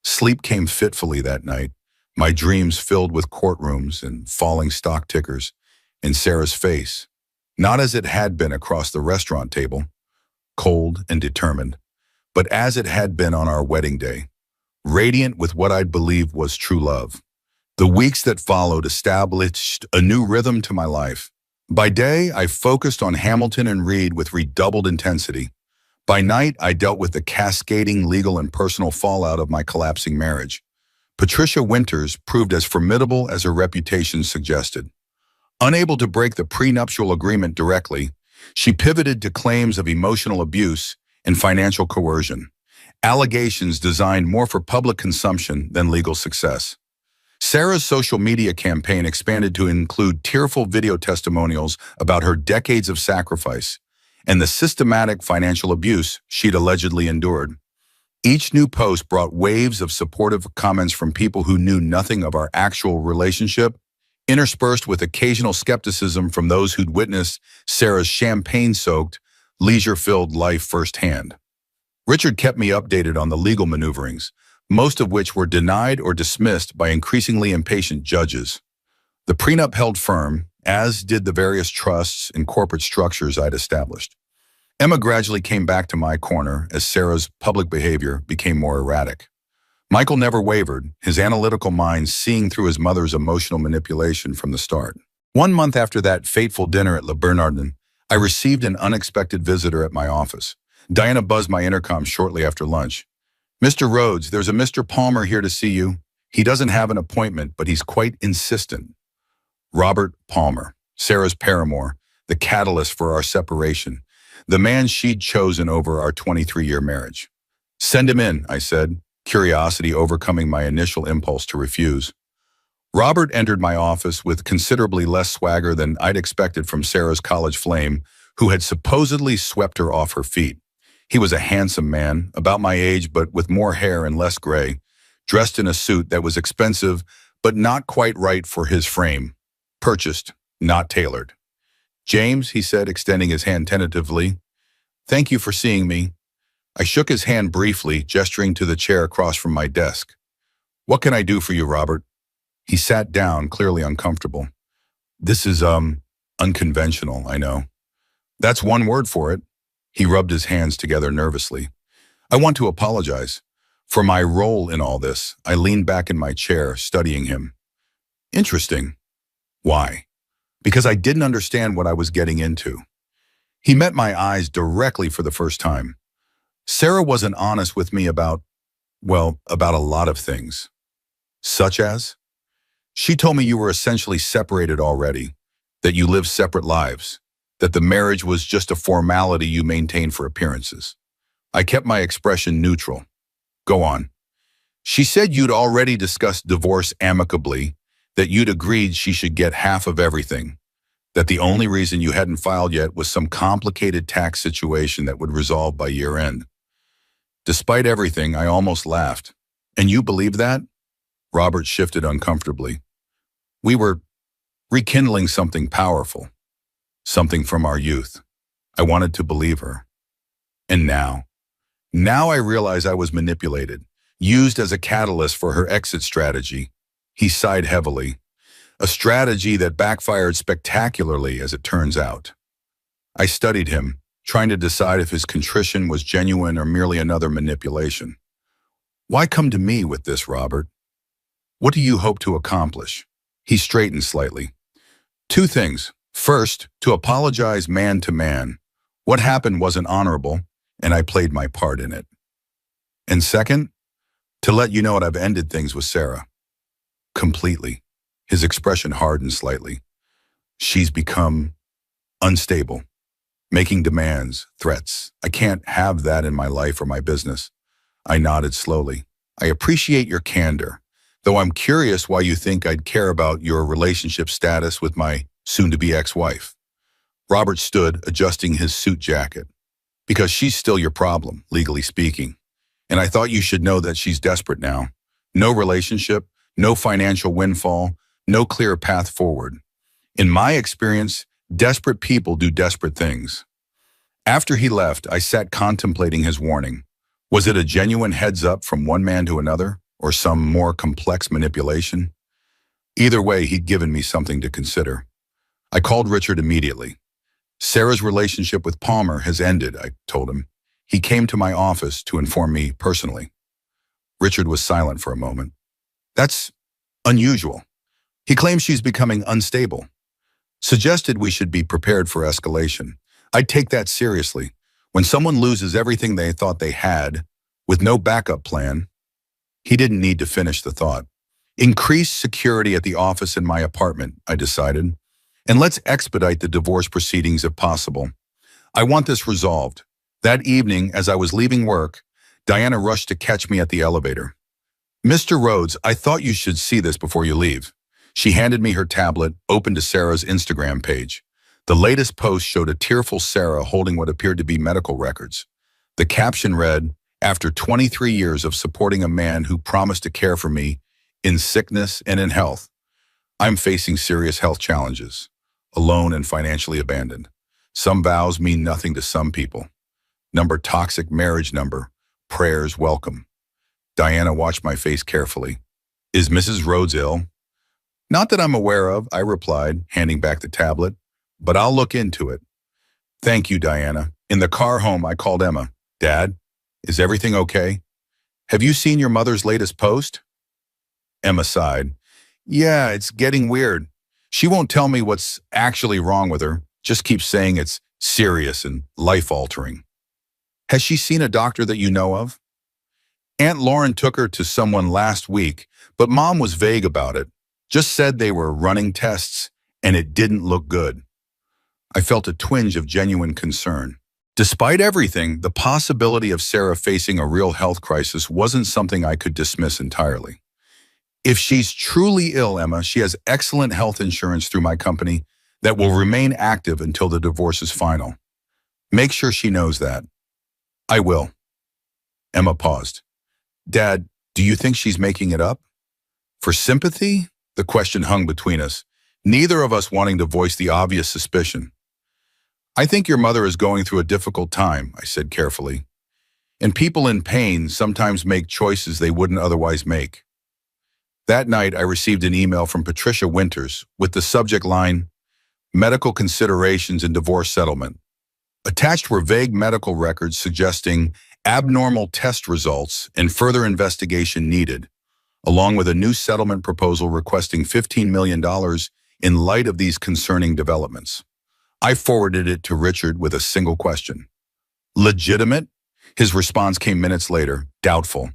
Sleep came fitfully that night, my dreams filled with courtrooms and falling stock tickers, and Sarah's face, not as it had been across the restaurant table, cold and determined, but as it had been on our wedding day, radiant with what I'd believed was true love. The weeks that followed established a new rhythm to my life. By day, I focused on Hamilton and Reed with redoubled intensity. By night, I dealt with the cascading legal and personal fallout of my collapsing marriage. Patricia Winters proved as formidable as her reputation suggested. Unable to break the prenuptial agreement directly, she pivoted to claims of emotional abuse and financial coercion, allegations designed more for public consumption than legal success. Sarah's social media campaign expanded to include tearful video testimonials about her decades of sacrifice and the systematic financial abuse she'd allegedly endured. Each new post brought waves of supportive comments from people who knew nothing of our actual relationship, interspersed with occasional skepticism from those who'd witnessed Sarah's champagne-soaked, leisure-filled life firsthand. Richard kept me updated on the legal maneuverings, most of which were denied or dismissed by increasingly impatient judges. The prenup held firm, as did the various trusts and corporate structures I'd established. Emma gradually came back to my corner as Sarah's public behavior became more erratic. Michael never wavered, his analytical mind seeing through his mother's emotional manipulation from the start. 1 month after that fateful dinner at Le Bernardin, I received an unexpected visitor at my office. Diana buzzed my intercom shortly after lunch. Mr. Rhodes, there's a Mr. Palmer here to see you. He doesn't have an appointment, but he's quite insistent. Robert Palmer, Sarah's paramour, the catalyst for our separation, the man she'd chosen over our 23-year marriage. Send him in, I said, curiosity overcoming my initial impulse to refuse. Robert entered my office with considerably less swagger than I'd expected from Sarah's college flame, who had supposedly swept her off her feet. He was a handsome man, about my age but with more hair and less gray, dressed in a suit that was expensive but not quite right for his frame. Purchased, not tailored. James, he said, extending his hand tentatively. Thank you for seeing me. I shook his hand briefly, gesturing to the chair across from my desk. What can I do for you, Robert? He sat down, clearly uncomfortable. This is, unconventional, I know. That's one word for it. He rubbed his hands together nervously. I want to apologize. For my role in all this, I leaned back in my chair, studying him. Interesting. Why? Because I didn't understand what I was getting into. He met my eyes directly for the first time. Sarah wasn't honest with me about a lot of things. Such as? She told me you were essentially separated already, that you lived separate lives, that the marriage was just a formality you maintained for appearances. I kept my expression neutral. Go on. She said you'd already discussed divorce amicably, that you'd agreed she should get half of everything, that the only reason you hadn't filed yet was some complicated tax situation that would resolve by year-end. Despite everything, I almost laughed. And you believe that? Robert shifted uncomfortably. We were rekindling something powerful, something from our youth. I wanted to believe her. And now I realize I was manipulated, used as a catalyst for her exit strategy. He sighed heavily. A strategy that backfired spectacularly, as it turns out. I studied him, trying to decide if his contrition was genuine or merely another manipulation. Why come to me with this, Robert? What do you hope to accomplish? He straightened slightly. Two things. First, to apologize man to man. What happened wasn't honorable, and I played my part in it. And second, to let you know that I've ended things with Sarah. Completely. His expression hardened slightly. She's become unstable, making demands, threats. I can't have that in my life or my business. I nodded slowly. I appreciate your candor, though I'm curious why you think I'd care about your relationship status with my soon-to-be ex-wife. Robert stood, adjusting his suit jacket. Because she's still your problem, legally speaking. And I thought you should know that she's desperate now. No relationship, no financial windfall, no clear path forward. In my experience, desperate people do desperate things. After he left, I sat contemplating his warning. Was it a genuine heads-up from one man to another, or some more complex manipulation? Either way, he'd given me something to consider. I called Richard immediately. Sarah's relationship with Palmer has ended, I told him. He came to my office to inform me personally. Richard was silent for a moment. That's unusual. He claims she's becoming unstable. Suggested we should be prepared for escalation. I'd take that seriously. When someone loses everything they thought they had, with no backup plan. He didn't need to finish the thought. Increase security at the office and my apartment, I decided. And let's expedite the divorce proceedings if possible. I want this resolved. That evening, as I was leaving work, Diana rushed to catch me at the elevator. Mr. Rhodes, I thought you should see this before you leave. She handed me her tablet, opened to Sarah's Instagram page. The latest post showed a tearful Sarah holding what appeared to be medical records. The caption read, "After 23 years of supporting a man who promised to care for me in sickness and in health, I'm facing serious health challenges, alone and financially abandoned. Some vows mean nothing to some people. Number toxic marriage number. Prayers welcome." Diana watched my face carefully. "Is Mrs. Rhodes ill?" "Not that I'm aware of," I replied, handing back the tablet, "but I'll look into it." "Thank you, Diana." In the car home, I called Emma. "Dad, is everything okay? Have you seen your mother's latest post?" Emma sighed. "Yeah, it's getting weird. She won't tell me what's actually wrong with her, just keeps saying it's serious and life-altering." "Has she seen a doctor that you know of?" Aunt Lauren took her to someone last week, but Mom was vague about it. Just said they were running tests, and it didn't look good. I felt a twinge of genuine concern. Despite everything, the possibility of Sarah facing a real health crisis wasn't something I could dismiss entirely. If she's truly ill, Emma, she has excellent health insurance through my company that will remain active until the divorce is final. Make sure she knows that. I will. Emma paused. Dad, do you think she's making it up? For sympathy? The question hung between us, neither of us wanting to voice the obvious suspicion. I think your mother is going through a difficult time, I said carefully. And people in pain sometimes make choices they wouldn't otherwise make. That night, I received an email from Patricia Winters with the subject line, Medical Considerations in Divorce Settlement. Attached were vague medical records suggesting abnormal test results and further investigation needed, along with a new settlement proposal requesting $15 million in light of these concerning developments. I forwarded it to Richard with a single question. Legitimate? His response came minutes later, doubtful.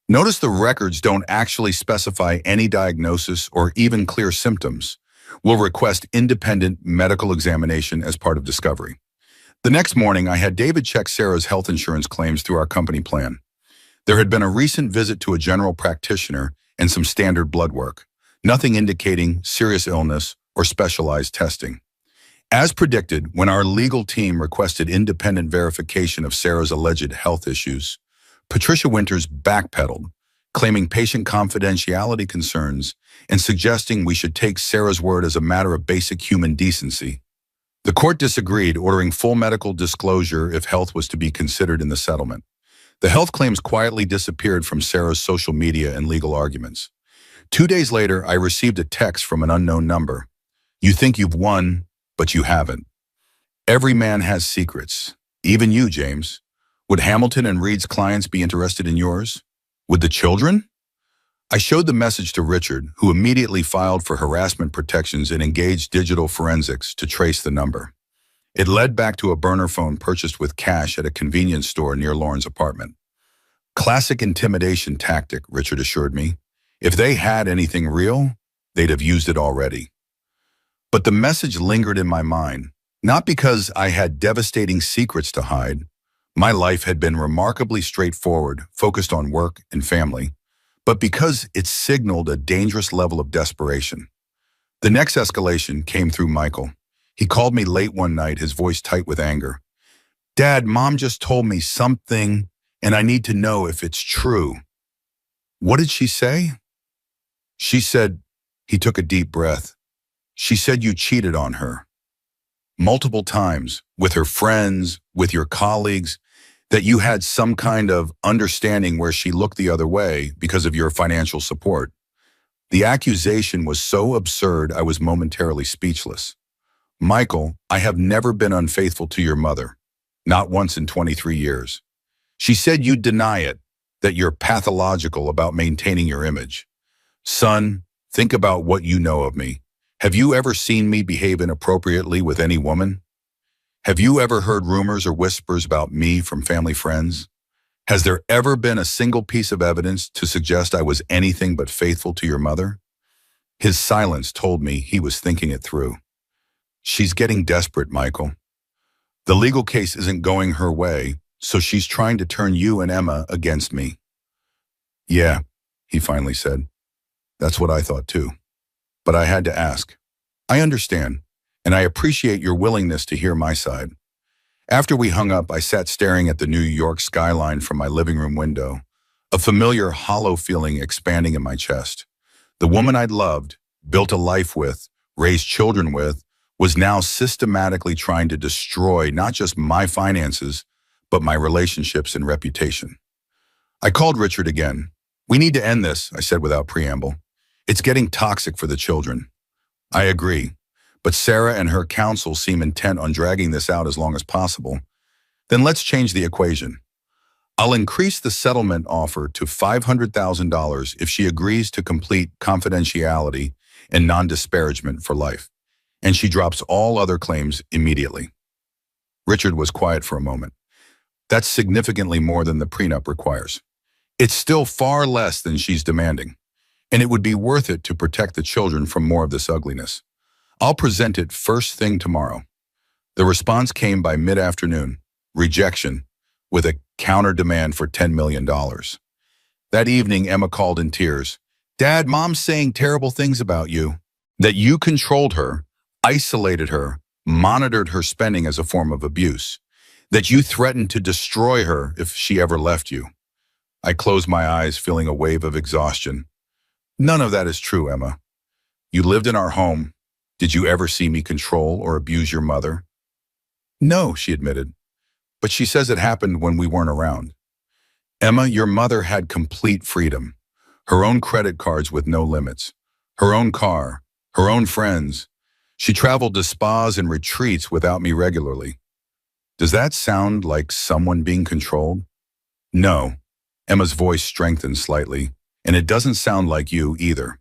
Notice the records don't actually specify any diagnosis or even clear symptoms. We'll request independent medical examination as part of discovery. The next morning, I had David check Sarah's health insurance claims through our company plan. There had been a recent visit to a general practitioner and some standard blood work, nothing indicating serious illness or specialized testing. As predicted, when our legal team requested independent verification of Sarah's alleged health issues, Patricia Winters backpedaled, claiming patient confidentiality concerns and suggesting we should take Sarah's word as a matter of basic human decency. The court disagreed, ordering full medical disclosure if health was to be considered in the settlement. The health claims quietly disappeared from Sarah's social media and legal arguments. 2 days later, I received a text from an unknown number. You think you've won, but you haven't. Every man has secrets. Even you, James. Would Hamilton and Reed's clients be interested in yours? Would the children? I showed the message to Richard, who immediately filed for harassment protections and engaged digital forensics to trace the number. It led back to a burner phone purchased with cash at a convenience store near Lauren's apartment. Classic intimidation tactic, Richard assured me. If they had anything real, they'd have used it already. But the message lingered in my mind, not because I had devastating secrets to hide. My life had been remarkably straightforward, focused on work and family, but because it signaled a dangerous level of desperation. The next escalation came through Michael. He called me late one night, his voice tight with anger. Dad, Mom just told me something, and I need to know if it's true. What did she say? She said, he took a deep breath. She said you cheated on her. Multiple times, with her friends, with your colleagues, that you had some kind of understanding where she looked the other way because of your financial support. The accusation was so absurd I was momentarily speechless. Michael, I have never been unfaithful to your mother, not once in 23 years. She said you'd deny it, that you're pathological about maintaining your image. Son, think about what you know of me. Have you ever seen me behave inappropriately with any woman? Have you ever heard rumors or whispers about me from family friends? Has there ever been a single piece of evidence to suggest I was anything but faithful to your mother? His silence told me he was thinking it through. She's getting desperate, Michael. The legal case isn't going her way, so she's trying to turn you and Emma against me. Yeah, he finally said. That's what I thought too. But I had to ask. I understand, and I appreciate your willingness to hear my side. After we hung up, I sat staring at the New York skyline from my living room window, a familiar hollow feeling expanding in my chest. The woman I'd loved, built a life with, raised children with, was now systematically trying to destroy not just my finances, but my relationships and reputation. I called Richard again. We need to end this, I said without preamble. It's getting toxic for the children. I agree, but Sarah and her counsel seem intent on dragging this out as long as possible. Then let's change the equation. I'll increase the settlement offer to $500,000 if she agrees to complete confidentiality and non-disparagement for life, and she drops all other claims immediately. Richard was quiet for a moment. That's significantly more than the prenup requires. It's still far less than she's demanding, and it would be worth it to protect the children from more of this ugliness. I'll present it first thing tomorrow. The response came by mid-afternoon, rejection, with a counter-demand for $10 million. That evening, Emma called in tears. Dad, Mom's saying terrible things about you. That you controlled her, isolated her, monitored her spending as a form of abuse. That you threatened to destroy her if she ever left you. I closed my eyes, feeling a wave of exhaustion. None of that is true, Emma. You lived in our home. Did you ever see me control or abuse your mother? No, she admitted. But she says it happened when we weren't around. Emma, your mother had complete freedom. Her own credit cards with no limits. Her own car. Her own friends. She traveled to spas and retreats without me regularly. Does that sound like someone being controlled? No. Emma's voice strengthened slightly, and it doesn't sound like you either.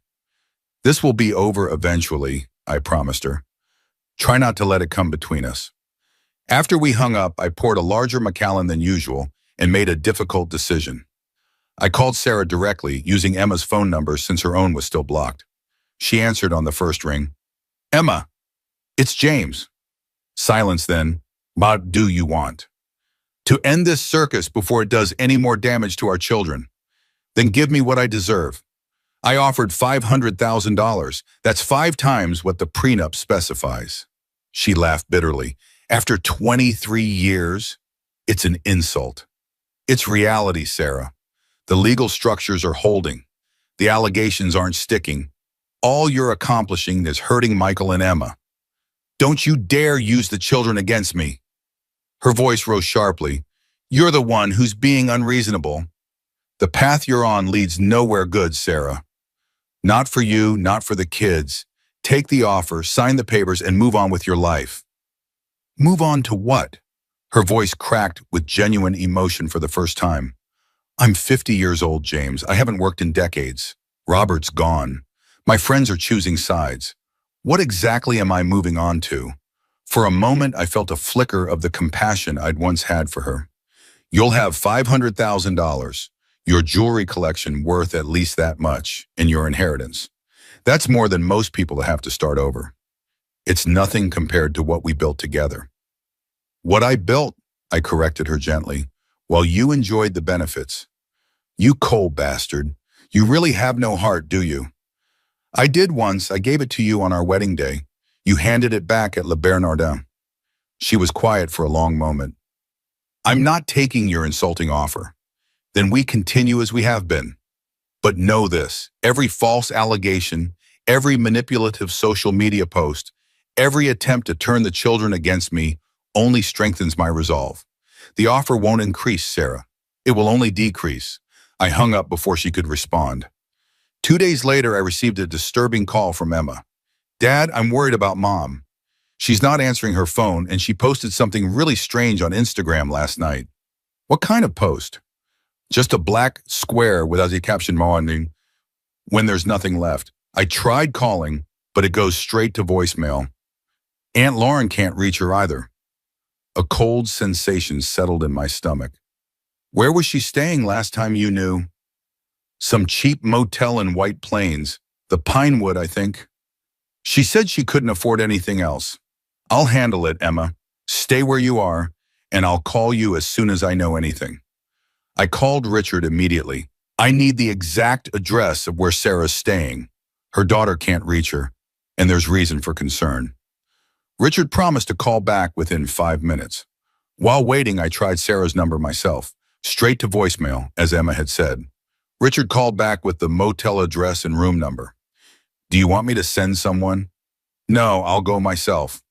This will be over eventually, I promised her. Try not to let it come between us. After we hung up, I poured a larger Macallan than usual and made a difficult decision. I called Sarah directly, using Emma's phone number since her own was still blocked. She answered on the first ring. Emma, it's James. Silence then. What do you want? To end this circus before it does any more damage to our children. Then give me what I deserve. I offered $500,000. That's 5 times what the prenup specifies. She laughed bitterly. After 23 years, it's an insult. It's reality, Sarah. The legal structures are holding. The allegations aren't sticking. All you're accomplishing is hurting Michael and Emma. Don't you dare use the children against me. Her voice rose sharply. You're the one who's being unreasonable. The path you're on leads nowhere good, Sarah. Not for you, not for the kids. Take the offer, sign the papers, and move on with your life. Move on to what? Her voice cracked with genuine emotion for the first time. I'm 50 years old, James. I haven't worked in decades. Robert's gone. My friends are choosing sides. What exactly am I moving on to? For a moment, I felt a flicker of the compassion I'd once had for her. You'll have $500,000, your jewelry collection worth at least that much, and your inheritance. That's more than most people have to start over. It's nothing compared to what we built together. What I built, I corrected her gently, while you enjoyed the benefits. You cold bastard. You really have no heart, do you? I did once. I gave it to you on our wedding day. You handed it back at Le Bernardin. She was quiet for a long moment. I'm not taking your insulting offer. Then we continue as we have been. But know this, every false allegation, every manipulative social media post, every attempt to turn the children against me only strengthens my resolve. The offer won't increase, Sarah. It will only decrease. I hung up before she could respond. 2 days later, I received a disturbing call from Emma. Dad, I'm worried about Mom. She's not answering her phone, and she posted something really strange on Instagram last night. What kind of post? Just a black square without the caption "morning" when there's nothing left. I tried calling, but it goes straight to voicemail. Aunt Lauren can't reach her either. A cold sensation settled in my stomach. Where was she staying last time you knew? Some cheap motel in White Plains. The Pinewood, I think. She said she couldn't afford anything else. I'll handle it, Emma. Stay where you are, and I'll call you as soon as I know anything. I called Richard immediately. I need the exact address of where Sarah's staying. Her daughter can't reach her, and there's reason for concern. Richard promised to call back within 5 minutes. While waiting, I tried Sarah's number myself, straight to voicemail, as Emma had said. Richard called back with the motel address and room number. Do you want me to send someone? No, I'll go myself.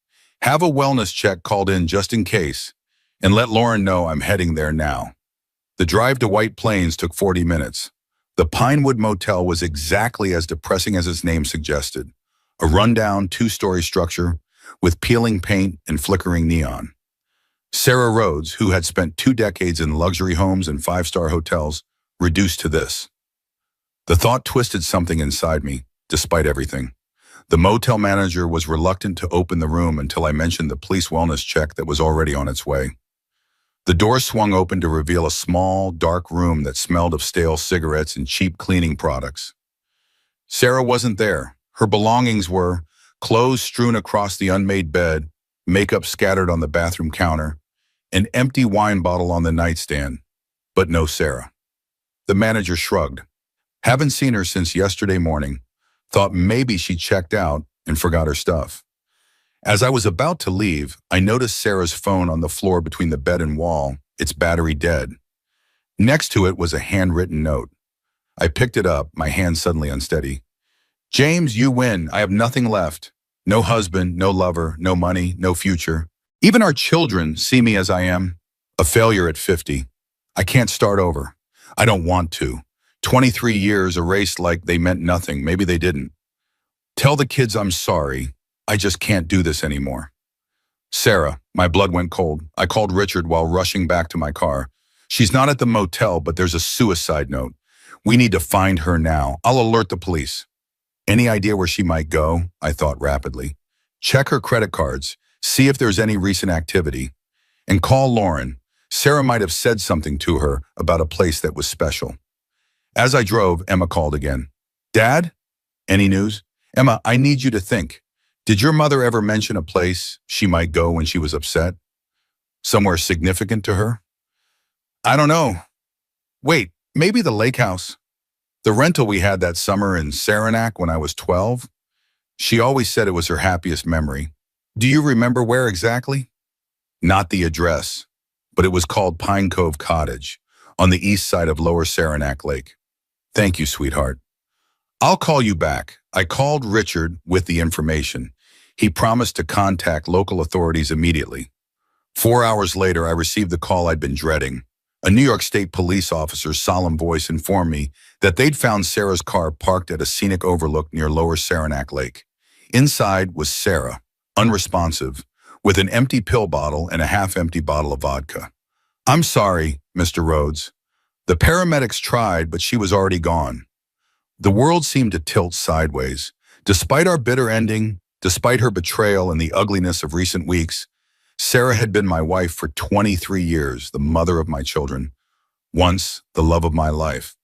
Have a wellness check called in just in case, and let Lauren know I'm heading there now. The drive to White Plains took 40 minutes. The Pinewood Motel was exactly as depressing as its name suggested. A rundown 2-story structure with peeling paint and flickering neon. Sarah Rhodes, who had spent 2 decades in luxury homes and 5-star hotels, reduced to this. The thought twisted something inside me, despite everything. The motel manager was reluctant to open the room until I mentioned the police wellness check that was already on its way. The door swung open to reveal a small, dark room that smelled of stale cigarettes and cheap cleaning products. Sarah wasn't there. Her belongings were clothes strewn across the unmade bed, makeup scattered on the bathroom counter, an empty wine bottle on the nightstand, but no Sarah. The manager shrugged. Haven't seen her since yesterday morning. Thought maybe she checked out and forgot her stuff. As I was about to leave, I noticed Sarah's phone on the floor between the bed and wall, its battery dead. Next to it was a handwritten note. I picked it up, my hand suddenly unsteady. James, you win. I have nothing left. No husband, no lover, no money, no future. Even our children see me as I am, a failure at 50. I can't start over. I don't want to. 23 years erased like they meant nothing. Maybe they didn't. Tell the kids I'm sorry. I just can't do this anymore. Sarah, my blood went cold. I called Richard while rushing back to my car. She's not at the motel, but there's a suicide note. We need to find her now. I'll alert the police. Any idea where she might go? I thought rapidly. Check her credit cards. See if there's any recent activity. And call Lauren. Sarah might have said something to her about a place that was special. As I drove, Emma called again. Dad? Any news? Emma, I need you to think. Did your mother ever mention a place she might go when she was upset? Somewhere significant to her? I don't know. Wait, maybe the lake house. The rental we had that summer in Saranac when I was 12? She always said it was her happiest memory. Do you remember where exactly? Not the address, but it was called Pine Cove Cottage, on the east side of Lower Saranac Lake. Thank you, sweetheart. I'll call you back. I called Richard with the information. He promised to contact local authorities immediately. 4 hours later, I received the call I'd been dreading. A New York State police officer's solemn voice informed me that they'd found Sarah's car parked at a scenic overlook near Lower Saranac Lake. Inside was Sarah, unresponsive, with an empty pill bottle and a half-empty bottle of vodka. I'm sorry, Mr. Rhodes. The paramedics tried, but she was already gone. The world seemed to tilt sideways. Despite our bitter ending, despite her betrayal and the ugliness of recent weeks, Sarah had been my wife for 23 years, the mother of my children. Once, the love of my life.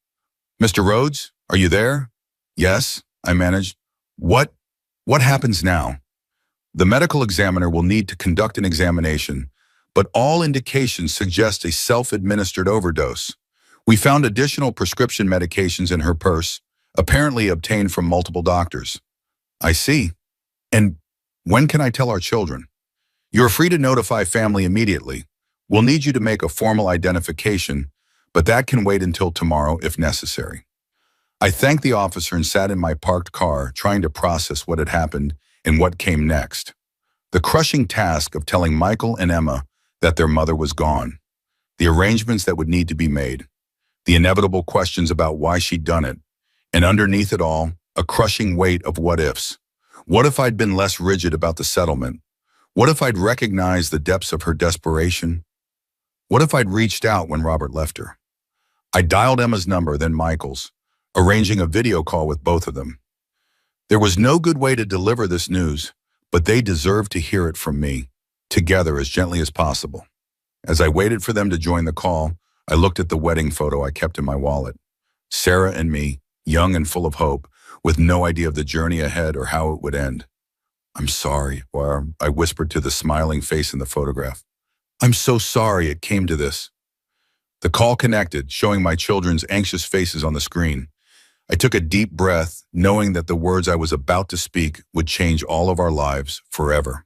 Mr. Rhodes, are you there? Yes, I managed. What happens now? The medical examiner will need to conduct an examination, but all indications suggest a self-administered overdose. We found additional prescription medications in her purse, apparently obtained from multiple doctors. I see. And when can I tell our children? You're free to notify family immediately. We'll need you to make a formal identification, but that can wait until tomorrow if necessary. I thanked the officer and sat in my parked car, trying to process what had happened and what came next. The crushing task of telling Michael and Emma that their mother was gone. The arrangements that would need to be made. The inevitable questions about why she'd done it. And underneath it all, a crushing weight of what-ifs. What if I'd been less rigid about the settlement? What if I'd recognized the depths of her desperation? What if I'd reached out when Robert left her? I dialed Emma's number, then Michael's, arranging a video call with both of them. There was no good way to deliver this news, but they deserved to hear it from me, together as gently as possible. As I waited for them to join the call, I looked at the wedding photo I kept in my wallet. Sarah and me, young and full of hope, with no idea of the journey ahead or how it would end. I'm sorry, I whispered to the smiling face in the photograph. I'm so sorry it came to this. The call connected, showing my children's anxious faces on the screen. I took a deep breath, knowing that the words I was about to speak would change all of our lives forever.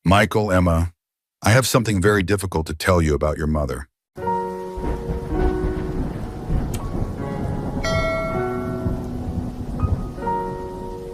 Michael, Emma, I have something very difficult to tell you about your mother.